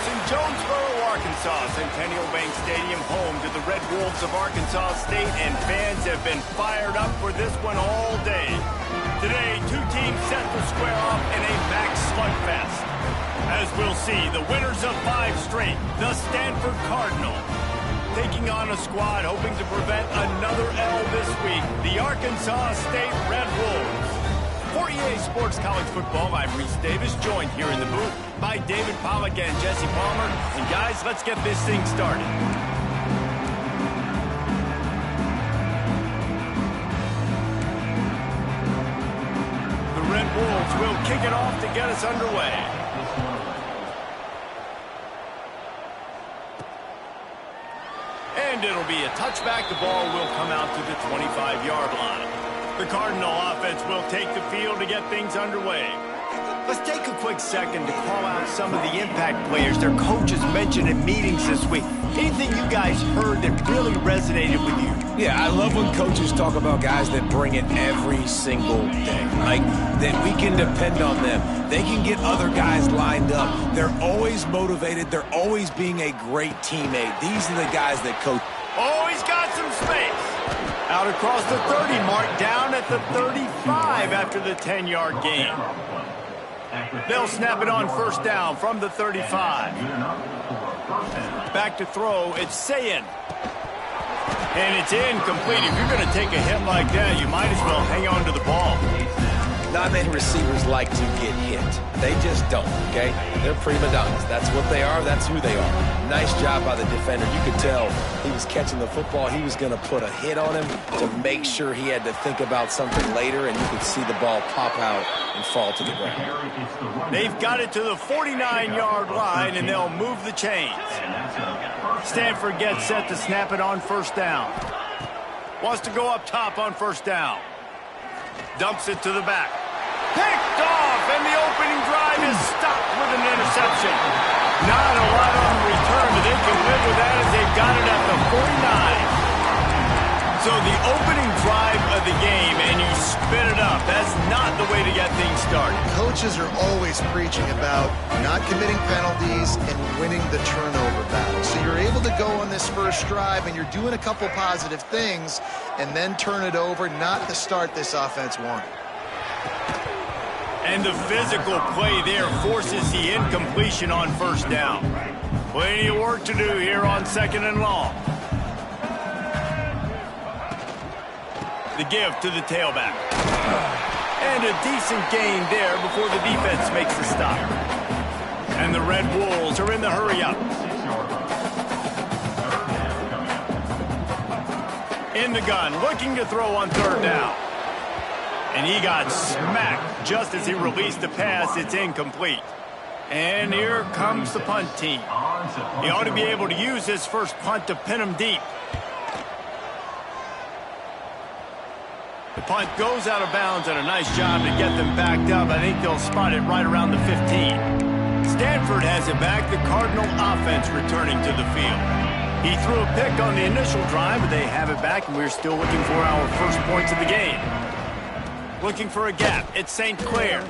It's in Jonesboro, Arkansas, Centennial Bank Stadium, home to the Red Wolves of Arkansas State, and fans have been fired up for this one all day. Today, two teams set to square off in a max slugfest. As we'll see, the winners of 5 straight, the Stanford Cardinal, taking on a squad hoping to prevent another L this week, the Arkansas State Red Wolves. For EA Sports College Football, I'm Reese Davis, joined here in the booth by David Pollack and Jesse Palmer. And guys, let's get this thing started. The Red Wolves will kick it off to get us underway. And it'll be a touchback. The ball will come out to the 25-yard line. The Cardinal offense will take the field to get things underway. Let's take a quick second to call out some of the impact players their coaches mentioned in meetings this week. Anything you guys heard that really resonated with you? Yeah, I love when coaches talk about guys that bring it every single day. Like, that we can depend on them. They can get other guys lined up. They're always motivated. They're always being a great teammate. These are the guys that coach. Oh, he's got some space. Out across the 30 mark, down at the 35 after the 10-yard gain. They'll snap it on first down from the 35. Back to throw, it's Sayin. And it's incomplete. If you're going to take a hit like that, you might as well hang on to the ball. Not many receivers like to get hit. They just don't, okay? They're prima donnas. That's what they are. That's who they are. Nice job by the defender. You could tell he was catching the football. He was going to put a hit on him to make sure he had to think about something later, and you could see the ball pop out and fall to the ground. They've got it to the 49-yard line, and they'll move the chains. Stanford gets set to snap it on first down. Wants to go up top on first down. Dumps it to the back. Picked off, and the opening drive is stopped with an interception. Not a lot on the return, but they can live with that as they've got it at the 49. So the opening drive of the game, and you spin it up. That's not the way to get things started. Coaches are always preaching about not committing penalties and winning the turnover battle. So you're able to go on this first drive, and you're doing a couple positive things, and then turn it over, not the start this offense wanted. And the physical play there forces the incompletion on first down. Plenty of work to do here on second and long. The give to the tailback. And a decent gain there before the defense makes the stop. And the Red Wolves are in the hurry-up. In the gun, looking to throw on third down. And he got smacked just as he released the pass. It's incomplete. And here comes the punt team. He ought to be able to use this first punt to pin him deep. The punt goes out of bounds, and a nice job to get them backed up. I think they'll spot it right around the 15. Stanford has it back. The Cardinal offense returning to the field. He threw a pick on the initial drive, but they have it back, and we're still looking for our first points of the game. Looking for a gap. It's St. Clair.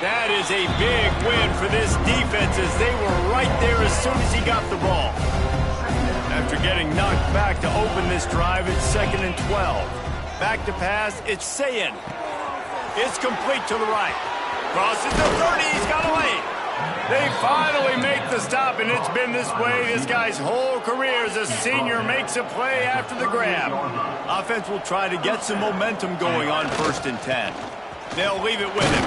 That is a big win for this defense as they were right there as soon as he got the ball. After getting knocked back to open this drive, it's 2nd and 12. Back to pass, it's Sayin. It's complete to the right. Crosses the 30, he's got a lane. They finally make the stop, and it's been this way this guy's whole career as a senior makes a play after the grab. Offense will try to get some momentum going on 1st and 10. They'll leave it with him.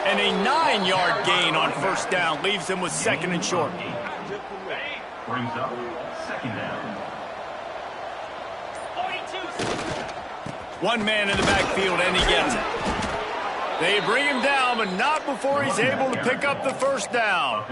And a 9-yard gain on first down leaves them with 2nd and short. Brings up 2nd down. One man in the backfield, and he gets it. They bring him down, but not before he's able to pick up the first down.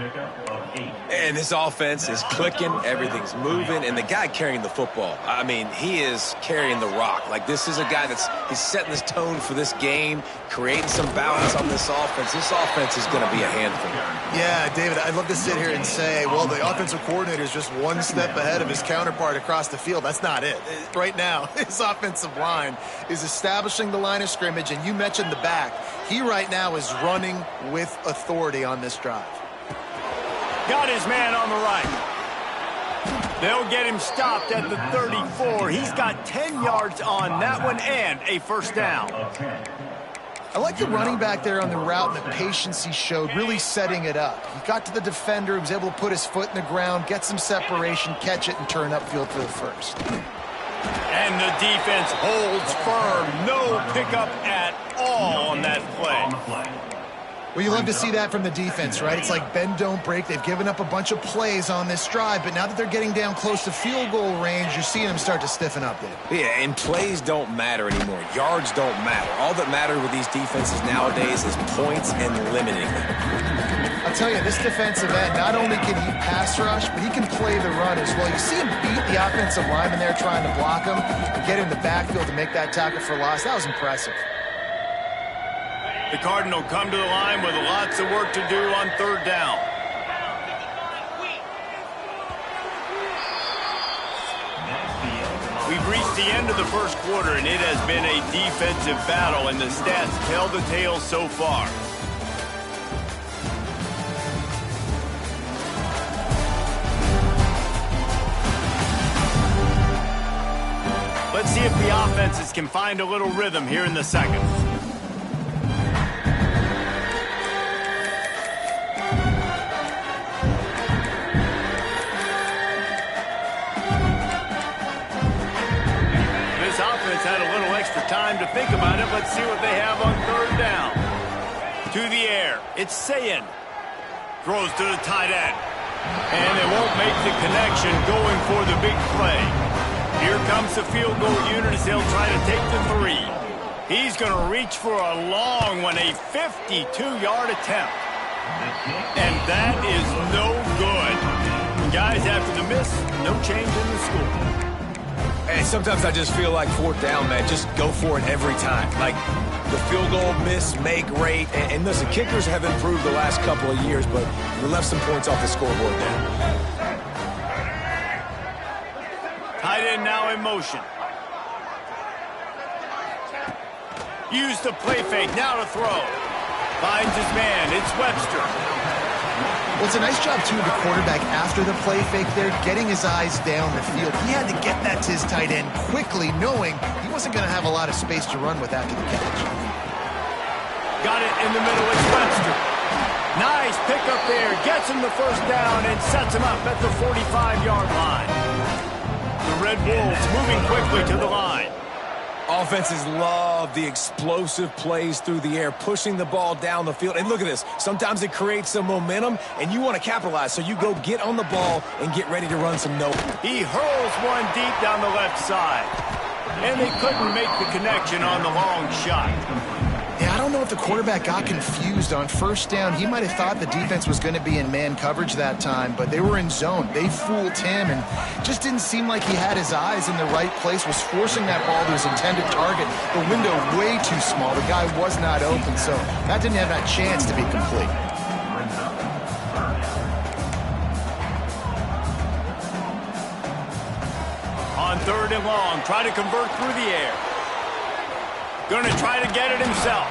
And this offense is clicking, everything's moving, and the guy carrying the football, I mean, he is carrying the rock. Like, this is a guy he's setting this tone for this game, creating some balance on this offense. This offense is going to be a handful. Yeah, David, I'd love to sit here and say, well, the offensive coordinator is just one step ahead of his counterpart across the field. That's not it. Right now, his offensive line is establishing the line of scrimmage, and you mentioned the back. He right now is running with authority on this drive. Got his man on the right. They'll get him stopped at the 34. He's got 10 yards on that one and a first down. I like the running back there on the route and the patience he showed, really setting it up. He got to the defender, he was able to put his foot in the ground, get some separation, catch it, and turn upfield for the first. And the defense holds firm. No pickup at all on that play. Well, you love to see that from the defense, right? It's like bend, don't break. They've given up a bunch of plays on this drive, but now that they're getting down close to field goal range, you're seeing them start to stiffen up there. Yeah, and plays don't matter anymore. Yards don't matter. All that matters with these defenses nowadays is points and limiting them. I'll tell you, this defensive end, not only can he pass rush, but he can play the run as well. You see him beat the offensive lineman there trying to block him and get in the backfield to make that tackle for loss. That was impressive. The Cardinal come to the line with lots of work to do on third down. We've reached the end of the first quarter, and it has been a defensive battle, and the stats tell the tale so far. Let's see if the offenses can find a little rhythm here in the second. Had a little extra time to think about it. Let's see what they have on third down. To the air. It's Sayin. Throws to the tight end. And they won't make the connection going for the big play. Here comes the field goal unit as they'll try to take the 3. He's going to reach for a long one, a 52-yard attempt. And that is no good. Guys, after the miss, no change in the score. And sometimes I just feel like fourth down, man, just go for it every time. Like the field goal miss, make rate. And listen, kickers have improved the last couple of years, but we left some points off the scoreboard there. Tight end now in motion. Use the play fake, now to throw. Finds his man, it's Webster. Well, it's a nice job, too, of the quarterback after the play fake there, getting his eyes down the field. He had to get that to his tight end quickly, knowing he wasn't going to have a lot of space to run with after the catch. Got it in the middle, it's Webster. Nice pickup there, gets him the first down and sets him up at the 45-yard line. The Red Wolves moving quickly to the line. Offenses love the explosive plays through the air, pushing the ball down the field. And look at this. Sometimes it creates some momentum, and you want to capitalize. So you go get on the ball and get ready to run some no. He hurls one deep down the left side. And they couldn't make the connection on the long shot. Yeah, I don't know if the quarterback got confused on first down. He might have thought the defense was going to be in man coverage that time, but they were in zone. They fooled him and just didn't seem like he had his eyes in the right place, was forcing that ball to his intended target. The window way too small. The guy was not open, so that didn't have that chance to be complete. On third and long, try to convert through the air. Going to try to get it himself.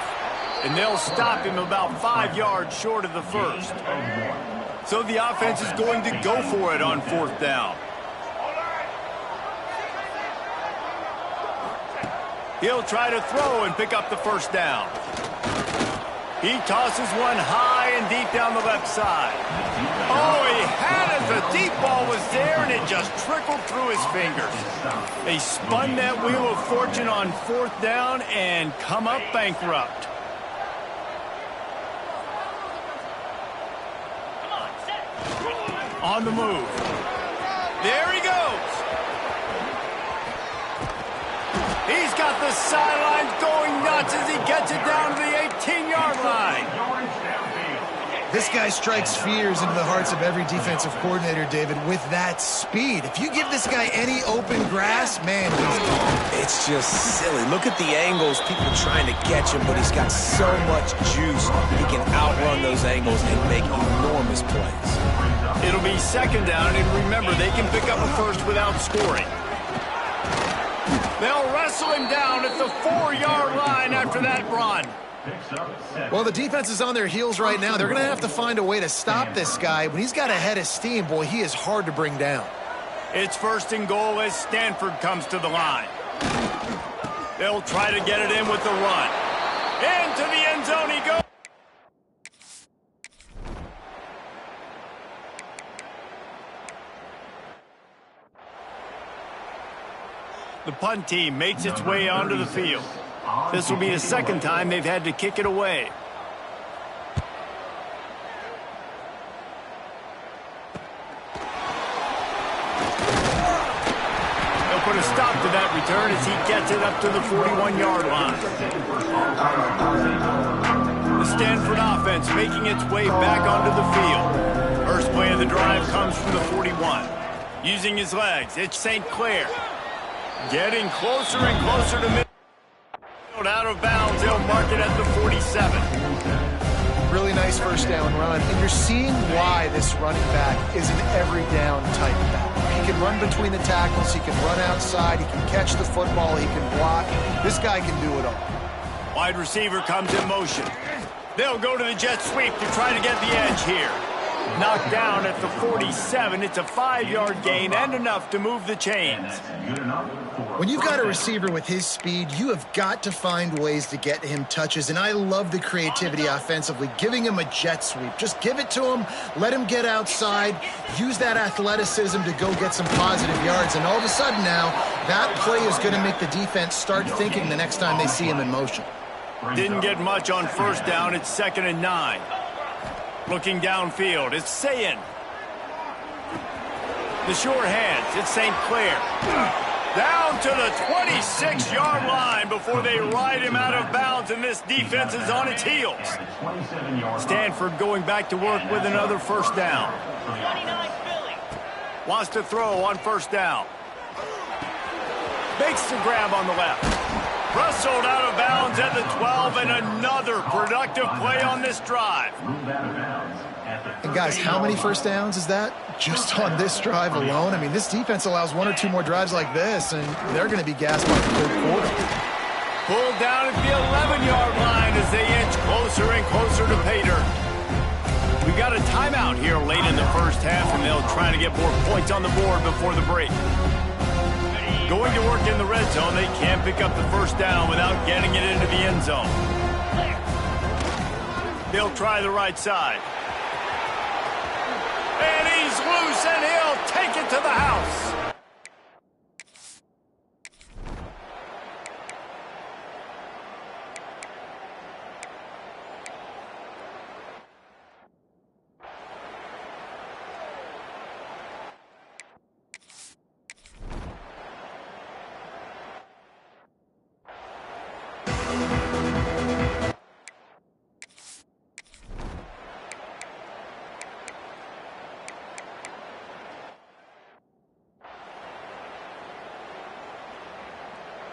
And they'll stop him about 5 yards short of the first. So the offense is going to go for it on fourth down. He'll try to throw and pick up the first down. He tosses one high and deep down the left side. Oh, he had it. The deep ball was there, and it just trickled through his fingers. They spun that wheel of fortune on fourth down and come up bankrupt. On the move. There he goes. He's got the sidelines going nuts as he gets it down to the 18-yard line. This guy strikes fears into the hearts of every defensive coordinator, David, with that speed. If you give this guy any open grass, man, he's gone. It's just silly. Look at the angles, people trying to catch him, but he's got so much juice. He can outrun those angles and make enormous plays. It'll be second down, and remember, they can pick up a first without scoring. They'll wrestle him down at the 4-yard line after that run. Picks up 7. Well, the defense is on their heels right now. They're going to have to find a way to stop this guy. When he's got a head of steam, boy, he is hard to bring down. It's 1st and goal as Stanford comes to the line. They'll try to get it in with the run. Into the end zone he goes. The punt team makes its way onto the field. This will be the 2nd time they've had to kick it away. They'll put a stop to that return as he gets it up to the 41-yard line. The Stanford offense making its way back onto the field. First play of the drive comes from the 41. Using his legs, it's St. Clair. Getting closer and closer to mid. Out of bounds, they'll mark it at the 47. Really nice first down run. And you're seeing why this running back is an every down type back. He can run between the tackles. He can run outside. He can catch the football. He can block. This guy can do it all. Wide receiver comes in motion. They'll go to the jet sweep to try to get the edge here. Knocked down at the 47. It's a 5-yard gain and enough to move the chains. When you've got a receiver with his speed, you have got to find ways to get him touches, and I love the creativity offensively, giving him a jet sweep. Just give it to him, let him get outside, use that athleticism to go get some positive yards, and all of a sudden now, that play is going to make the defense start thinking the next time they see him in motion. Didn't get much on first down. It's 2nd and 9. Looking downfield, it's Sayin. The sure hands, it's St. Clair. Down to the 26-yard line before they ride him out of bounds, and this defense is on its heels. Stanford going back to work with another first down. Wants to throw on first down. Makes the grab on the left. Wrestled out of bounds at the 12, and another productive play on this drive. And guys, how many first downs is that? Just on this drive alone? I mean, this defense allows 1 or 2 more drives like this, and they're going to be gassed by the 3rd quarter. Pulled down at the 11-yard line as they inch closer and closer to pay dirt. We got a timeout here late in the first half, and they'll try to get more points on the board before the break. Going to work in the red zone, they can't pick up the first down without getting it into the end zone. They'll try the right side. And he's loose, and he'll take it to the house.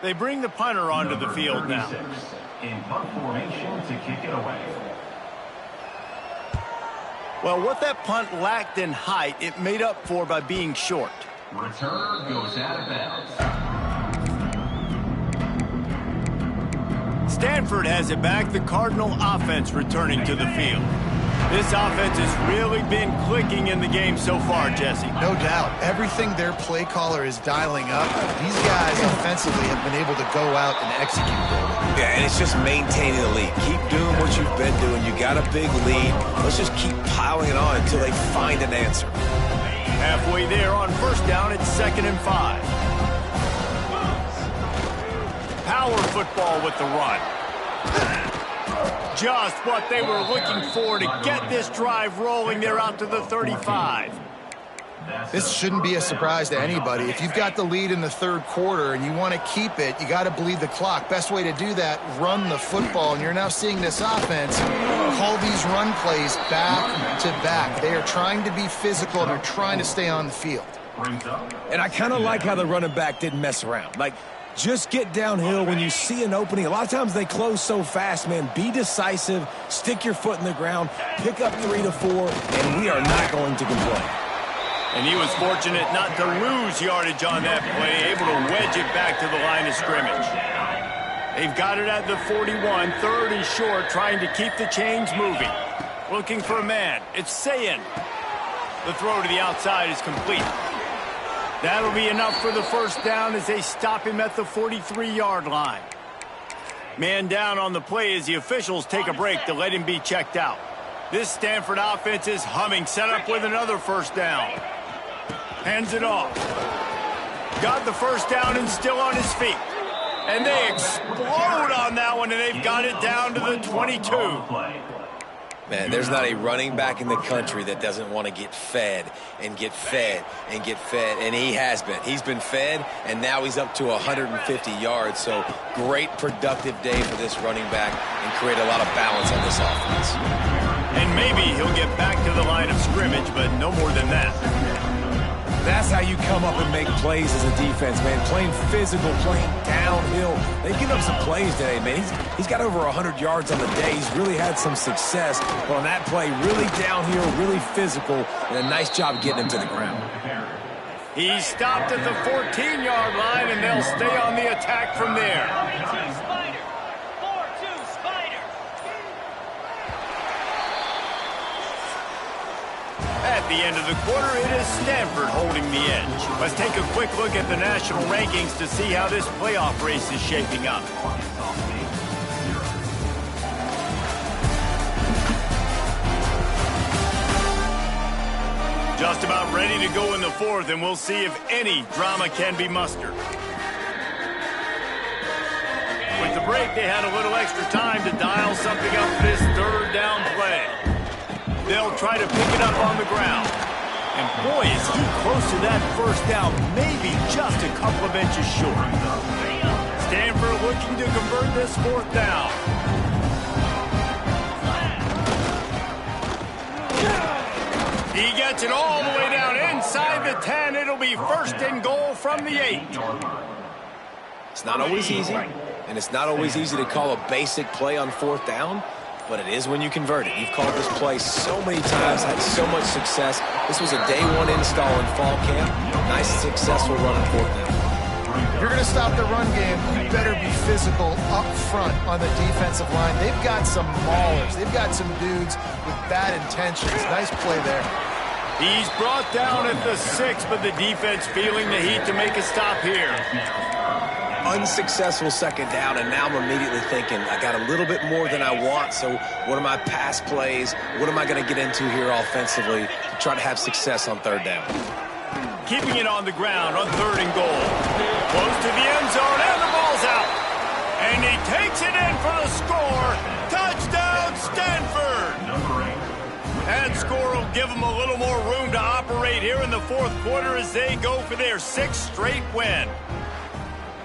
They bring the punter onto the field now. In punt formation to kick it away. Well, what that punt lacked in height, it made up for by being short. Returner goes out of bounds. Stanford has it back. The Cardinal offense returning to the field. This offense has really been clicking in the game so far, Jesse. No doubt. Everything their play caller is dialing up, these guys offensively have been able to go out and execute. Yeah, and it's just maintaining the lead. Keep doing what you've been doing. You got a big lead. Let's just keep piling it on until they find an answer. Halfway there on first down, it's 2nd and 5. Power football with the run. Just what they were looking for to get this drive rolling. They're out to the 35. This shouldn't be a surprise to anybody. If you've got the lead in the 3rd quarter and you want to keep it, you got to bleed the clock. Best way to do that, run the football. And you're now seeing this offense call these run plays back to back. They are trying to be physical and they're trying to stay on the field. And I kind of like how the running back didn't mess around. Like, just get downhill when you see an opening. A lot of times they close so fast, man. Be decisive, stick your foot in the ground, pick up 3 to 4, and we are not going to complain. And he was fortunate not to lose yardage on that play, able to wedge it back to the line of scrimmage. They've got it at the 41, third and short, trying to keep the chains moving. Looking for a man. It's Sayin. The throw to the outside is complete. That'll be enough for the first down as they stop him at the 43-yard line. Man down on the play as the officials take a break to let him be checked out. This Stanford offense is humming, set up with another first down. Hands it off. Got the first down and still on his feet. And they explode on that one, and they've got it down to the 22. Man, there's not a running back in the country that doesn't want to get fed and get fed and get fed, and he has been. He's been fed, and now he's up to 150 yards, so great productive day for this running back and create a lot of balance on this offense. And maybe he'll get back to the line of scrimmage, but no more than that. That's how you come up and make plays as a defense, man. Playing physical, playing downhill. They've given up some plays today, man. He's got over 100 yards on the day. He's really had some success. But on that play, really downhill, really physical, and a nice job getting him to the ground. He stopped at the 14-yard line, and they'll stay on the attack from there. At the end of the quarter, it is Stanford holding the edge. Let's take a quick look at the national rankings to see how this playoff race is shaping up. Just about ready to go in the fourth, and we'll see if any drama can be mustered. With the break, they had a little extra time to dial something up for this third down play. They'll try to pick it up on the ground. And boy, is he close to that first down, maybe just a couple of inches short. Stanford looking to convert this fourth down. He gets it all the way down inside the 10. It'll be first and goal from the 8. It's not always easy, and it's not always easy to call a basic play on fourth down. But it is when you convert it. You've called this play so many times, had so much success. This was a day one install in fall camp. Nice, successful run on fourth down. If you're going to stop the run game, you better be physical up front on the defensive line. They've got some maulers. They've got some dudes with bad intentions. Nice play there. He's brought down at the 6, but the defense feeling the heat to make a stop here. Unsuccessful second down, and now I'm immediately thinking, I got a little bit more than I want, so what are my pass plays? What am I going to get into here offensively to try to have success on third down? Keeping it on the ground on third and goal. Close to the end zone, and the ball's out. And he takes it in for the score. Touchdown, Stanford! That score will give them a little more room to operate here in the fourth quarter as they go for their 6th straight win.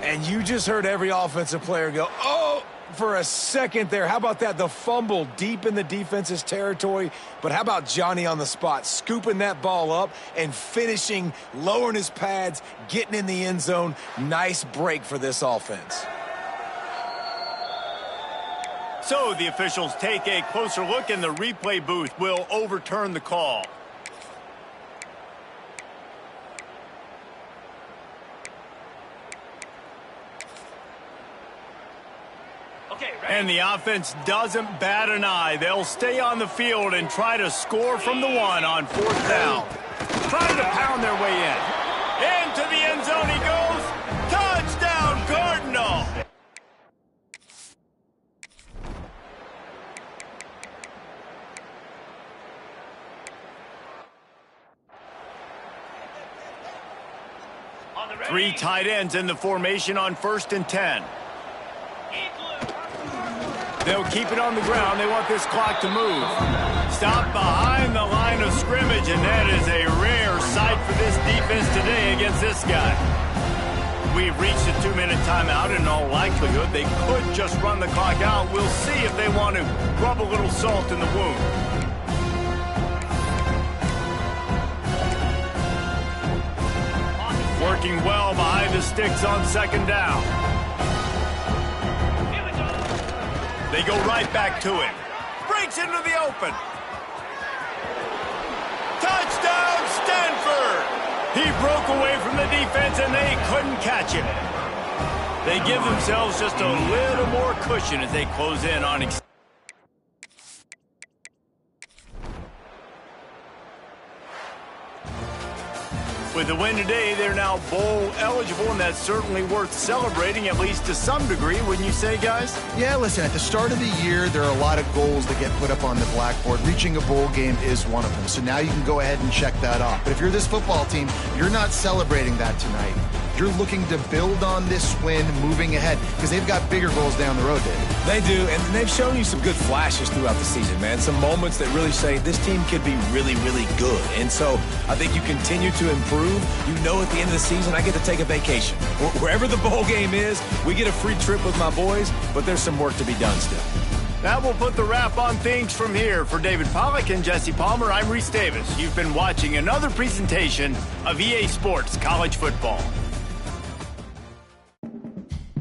And you just heard every offensive player go, oh, for a second there. How about that? The fumble deep in the defense's territory. But how about Johnny on the spot, scooping that ball up and finishing, lowering his pads, getting in the end zone. Nice break for this offense. So the officials take a closer look, and the replay booth will overturn the call. And the offense doesn't bat an eye. They'll stay on the field and try to score from the 1 on fourth down. Trying to pound their way in. Into the end zone he goes. Touchdown, Cardinal! Three tight ends in the formation on 1st and 10. They'll keep it on the ground. They want this clock to move. Stop behind the line of scrimmage, and that is a rare sight for this defense today against this guy. We've reached a 2-minute timeout, and in all likelihood, they could just run the clock out. We'll see if they want to rub a little salt in the wound. Working well behind the sticks on second down. They go right back to him. Breaks into the open. Touchdown, Stanford! He broke away from the defense, and they couldn't catch him. They give themselves just a little more cushion as they close in on With the win today, they're now bowl eligible, and that's certainly worth celebrating, at least to some degree, wouldn't you say, guys? Yeah, listen, at the start of the year, there are a lot of goals that get put up on the blackboard. Reaching a bowl game is one of them. So now you can go ahead and check that off. But if you're this football team, you're not celebrating that tonight. You're looking to build on this win moving ahead because they've got bigger goals down the road, David. They do, and they've shown you some good flashes throughout the season, man. Some moments that really say this team could be really, really good. And so I think you continue to improve. You know at the end of the season, I get to take a vacation. Wherever the bowl game is, we get a free trip with my boys, but there's some work to be done still. That will put the wrap on things from here. For David Pollack and Jesse Palmer, I'm Reese Davis. You've been watching another presentation of EA Sports College Football.